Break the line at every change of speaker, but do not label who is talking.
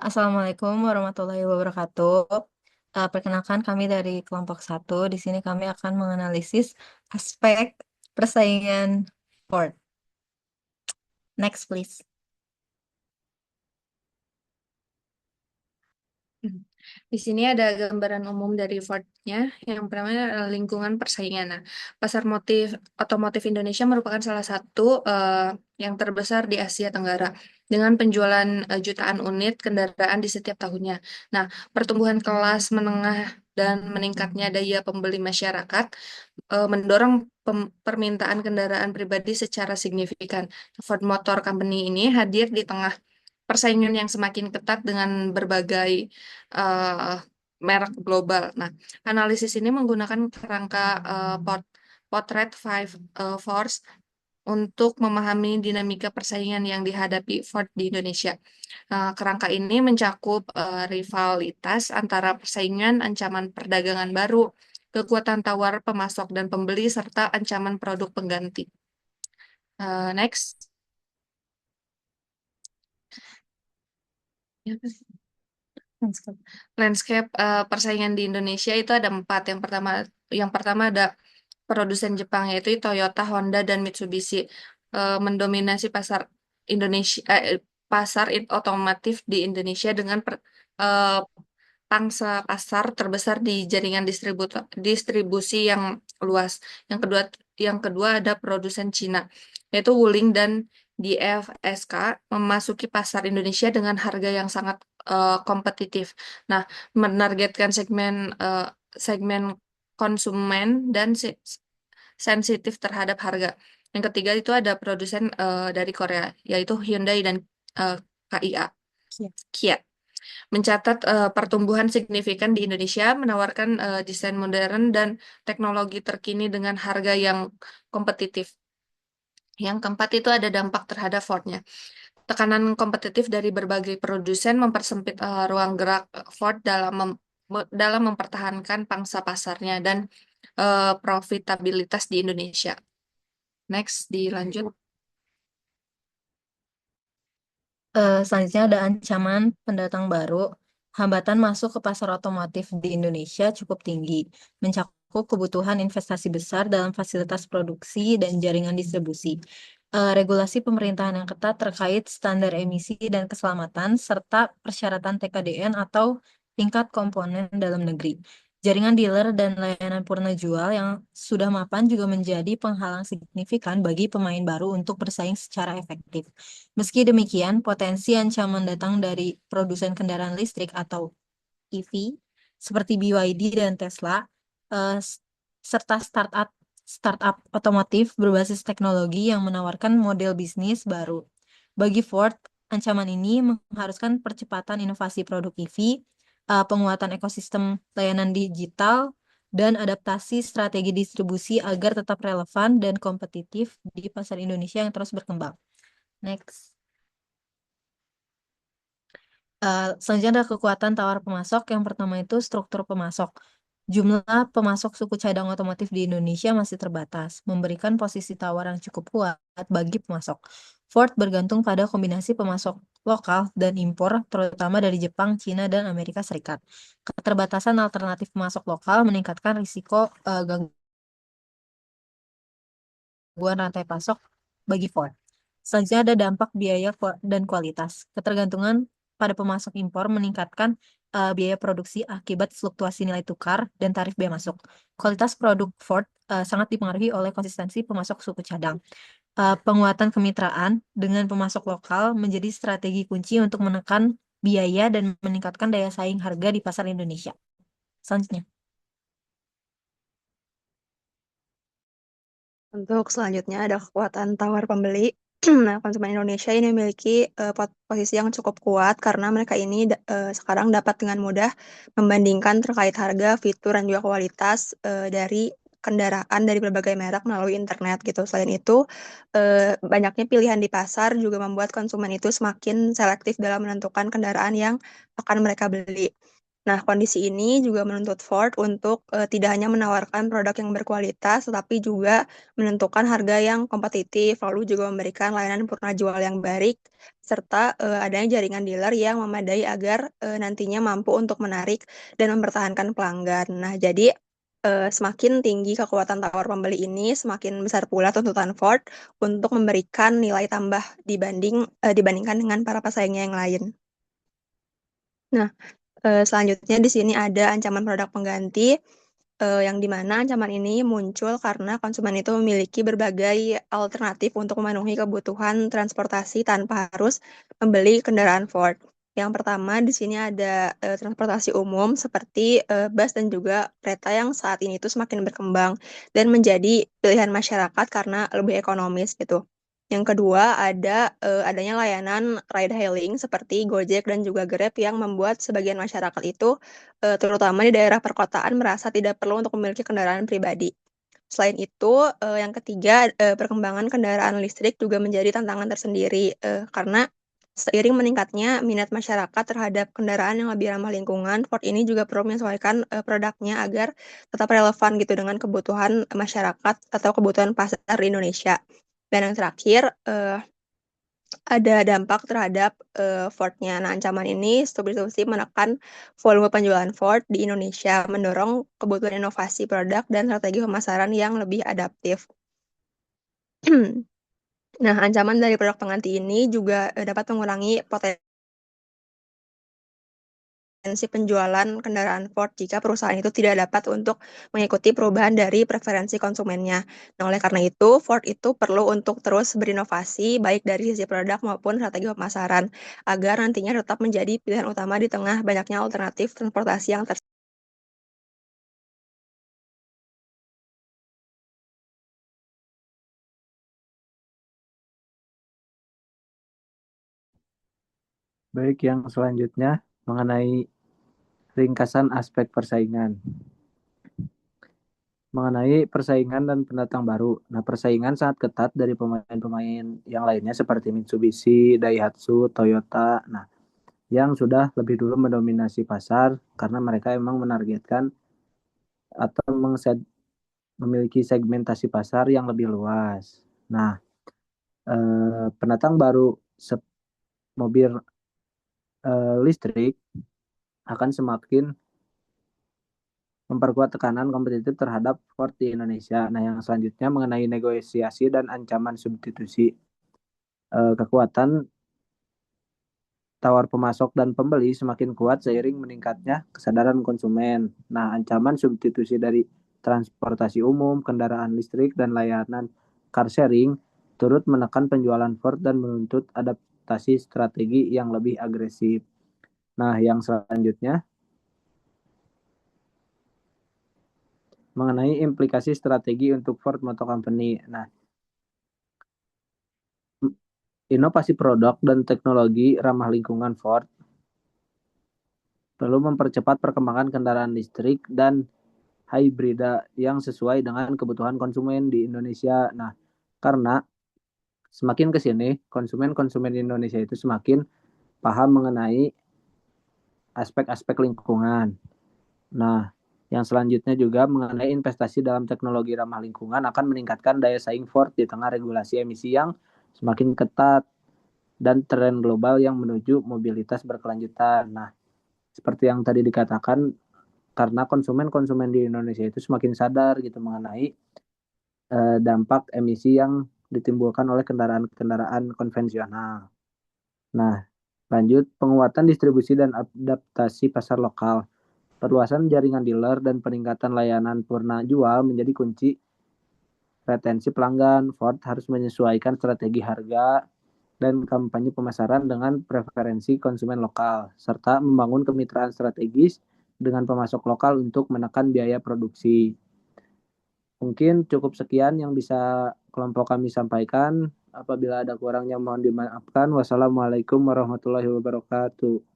Assalamualaikum warahmatullahi wabarakatuh. Perkenalkan kami dari kelompok satu. Di sini kami akan menganalisis aspek persaingan Ford. Next, please.
Di sini ada gambaran umum dari Ford-nya. Yang pertama adalah lingkungan persaingan. Nah, pasar otomotif Indonesia merupakan salah satu yang terbesar di Asia Tenggara dengan penjualan jutaan unit kendaraan di setiap tahunnya. Nah, pertumbuhan kelas menengah dan meningkatnya daya pembeli masyarakat mendorong permintaan kendaraan pribadi secara signifikan. Ford Motor Company ini hadir di tengah persaingan yang semakin ketat dengan berbagai eh, merek global. Nah, analisis ini menggunakan kerangka Potret Five Force untuk memahami dinamika persaingan yang dihadapi Ford di Indonesia. Kerangka ini mencakup rivalitas antara persaingan, ancaman perdagangan baru, kekuatan tawar pemasok dan pembeli, serta ancaman produk pengganti. Next. Ya, landscape persaingan di Indonesia itu ada empat. Yang pertama ada produsen Jepang yaitu Toyota, Honda, dan Mitsubishi mendominasi Indonesia otomotif di Indonesia dengan eh, pangsa pasar terbesar di jaringan distribusi yang luas. Yang kedua ada produsen Cina yaitu Wuling dan DFSK memasuki pasar Indonesia dengan harga yang sangat kompetitif. Nah, menargetkan segmen konsumen dan sensitif terhadap harga. Yang ketiga itu ada produsen dari Korea, yaitu Hyundai dan KIA,
Iya.
Kia. Mencatat pertumbuhan signifikan di Indonesia, menawarkan desain modern dan teknologi terkini dengan harga yang kompetitif. Yang keempat itu ada dampak terhadap Ford-nya. Tekanan kompetitif dari berbagai produsen mempersempit ruang gerak Ford dalam mempertahankan pangsa pasarnya dan profitabilitas di Indonesia. Next, dilanjut.
Selanjutnya ada ancaman pendatang baru. Hambatan masuk ke pasar otomotif di Indonesia cukup tinggi, mencakup kebutuhan investasi besar dalam fasilitas produksi dan jaringan distribusi. Regulasi pemerintahan yang ketat terkait standar emisi dan keselamatan, serta persyaratan TKDN atau tingkat komponen dalam negeri. Jaringan dealer dan layanan purna jual yang sudah mapan juga menjadi penghalang signifikan bagi pemain baru untuk bersaing secara efektif. Meski demikian, potensi ancaman datang dari produsen kendaraan listrik atau EV seperti BYD dan Tesla, serta startup otomotif berbasis teknologi yang menawarkan model bisnis baru. Bagi Ford, ancaman ini mengharuskan percepatan inovasi produk EV, penguatan ekosistem layanan digital, dan adaptasi strategi distribusi agar tetap relevan dan kompetitif di pasar Indonesia yang terus berkembang. Next. Selanjutnya ada kekuatan tawar pemasok. Yang pertama itu struktur pemasok. Jumlah pemasok suku cadang otomotif di Indonesia masih terbatas, memberikan posisi tawar yang cukup kuat bagi pemasok. Ford bergantung pada kombinasi pemasok lokal dan impor, terutama dari Jepang, Cina, dan Amerika Serikat. Keterbatasan alternatif pemasok lokal meningkatkan risiko gangguan rantai pasok bagi Ford. Selanjutnya ada dampak biaya dan kualitas. Ketergantungan pada pemasok impor meningkatkan biaya produksi akibat fluktuasi nilai tukar dan tarif bea masuk. Kualitas produk Ford sangat dipengaruhi oleh konsistensi pemasok suku cadang. Penguatan kemitraan dengan pemasok lokal menjadi strategi kunci untuk menekan biaya dan meningkatkan daya saing harga di pasar Indonesia. Selanjutnya.
Untuk selanjutnya ada kekuatan tawar pembeli. Nah, konsumen Indonesia ini memiliki posisi yang cukup kuat karena mereka ini sekarang dapat dengan mudah membandingkan terkait harga, fitur, dan juga kualitas dari kendaraan dari berbagai merek melalui internet gitu. Selain itu, banyaknya pilihan di pasar juga membuat konsumen itu semakin selektif dalam menentukan kendaraan yang akan mereka beli. Nah, kondisi ini juga menuntut Ford untuk tidak hanya menawarkan produk yang berkualitas, tetapi juga menentukan harga yang kompetitif, lalu juga memberikan layanan purna jual yang baik, serta adanya jaringan dealer yang memadai agar nantinya mampu untuk menarik dan mempertahankan pelanggan. Nah, jadi semakin tinggi kekuatan tawar pembeli ini, semakin besar pula tuntutan Ford untuk memberikan nilai tambah dibandingkan dengan para pesaingnya yang lain. Nah, selanjutnya di sini ada ancaman produk pengganti, yang di mana ancaman ini muncul karena konsumen itu memiliki berbagai alternatif untuk memenuhi kebutuhan transportasi tanpa harus membeli kendaraan Ford. Yang pertama di sini ada transportasi umum seperti bus dan juga kereta yang saat ini itu semakin berkembang dan menjadi pilihan masyarakat karena lebih ekonomis gitu. Yang kedua adanya layanan ride hailing seperti Gojek dan juga Grab yang membuat sebagian masyarakat itu terutama di daerah perkotaan merasa tidak perlu untuk memiliki kendaraan pribadi. Selain itu, yang ketiga, perkembangan kendaraan listrik juga menjadi tantangan tersendiri, karena seiring meningkatnya minat masyarakat terhadap kendaraan yang lebih ramah lingkungan, Ford ini juga perlu menyesuaikan, produknya agar tetap relevan gitu dengan kebutuhan masyarakat atau kebutuhan pasar di Indonesia. Dan yang terakhir, ada dampak terhadap Ford-nya. Nah, ancaman ini substitusi menekan volume penjualan Ford di Indonesia, mendorong kebutuhan inovasi produk dan strategi pemasaran yang lebih adaptif. Nah, ancaman dari produk pengganti ini juga dapat mengurangi potensi penjualan kendaraan Ford jika perusahaan itu tidak dapat untuk mengikuti perubahan dari preferensi konsumennya. Nah, oleh karena itu, Ford itu perlu untuk terus berinovasi, baik dari sisi produk maupun strategi pemasaran, agar nantinya tetap menjadi pilihan utama di tengah banyaknya alternatif transportasi yang
Baik, yang selanjutnya mengenai ringkasan aspek persaingan. Mengenai persaingan dan pendatang baru. Nah, persaingan sangat ketat dari pemain-pemain yang lainnya seperti Mitsubishi, Daihatsu, Toyota. Nah, yang sudah lebih dulu mendominasi pasar karena mereka emang menargetkan atau memiliki segmentasi pasar yang lebih luas. Nah, pendatang baru mobil listrik akan semakin memperkuat tekanan kompetitif terhadap Ford di Indonesia. Nah, yang selanjutnya mengenai negosiasi dan ancaman substitusi. Kekuatan tawar pemasok dan pembeli semakin kuat seiring meningkatnya kesadaran konsumen. Nah, ancaman substitusi dari transportasi umum, kendaraan listrik, dan layanan car sharing turut menekan penjualan Ford dan menuntut adaptasi strategi yang lebih agresif. Nah, yang selanjutnya mengenai implikasi strategi untuk Ford Motor Company. Nah, inovasi produk dan teknologi ramah lingkungan Ford perlu mempercepat perkembangan kendaraan listrik dan hibrida yang sesuai dengan kebutuhan konsumen di Indonesia. Nah, karena semakin ke sini konsumen-konsumen di Indonesia itu semakin paham mengenai aspek-aspek lingkungan. Nah, yang selanjutnya juga mengenai investasi dalam teknologi ramah lingkungan akan meningkatkan daya saing Ford di tengah regulasi emisi yang semakin ketat dan tren global yang menuju mobilitas berkelanjutan. Nah, seperti yang tadi dikatakan, karena konsumen-konsumen di Indonesia itu semakin sadar gitu mengenai dampak emisi yang ditimbulkan oleh kendaraan-kendaraan konvensional. Nah, lanjut penguatan distribusi dan adaptasi pasar lokal. Perluasan jaringan dealer dan peningkatan layanan purna jual menjadi kunci retensi pelanggan. Ford harus menyesuaikan strategi harga dan kampanye pemasaran dengan preferensi konsumen lokal, serta membangun kemitraan strategis dengan pemasok lokal untuk menekan biaya produksi. Mungkin cukup sekian yang bisa kelompok kami sampaikan. Apabila ada kurangnya mohon dimaafkan. Wassalamualaikum warahmatullahi wabarakatuh.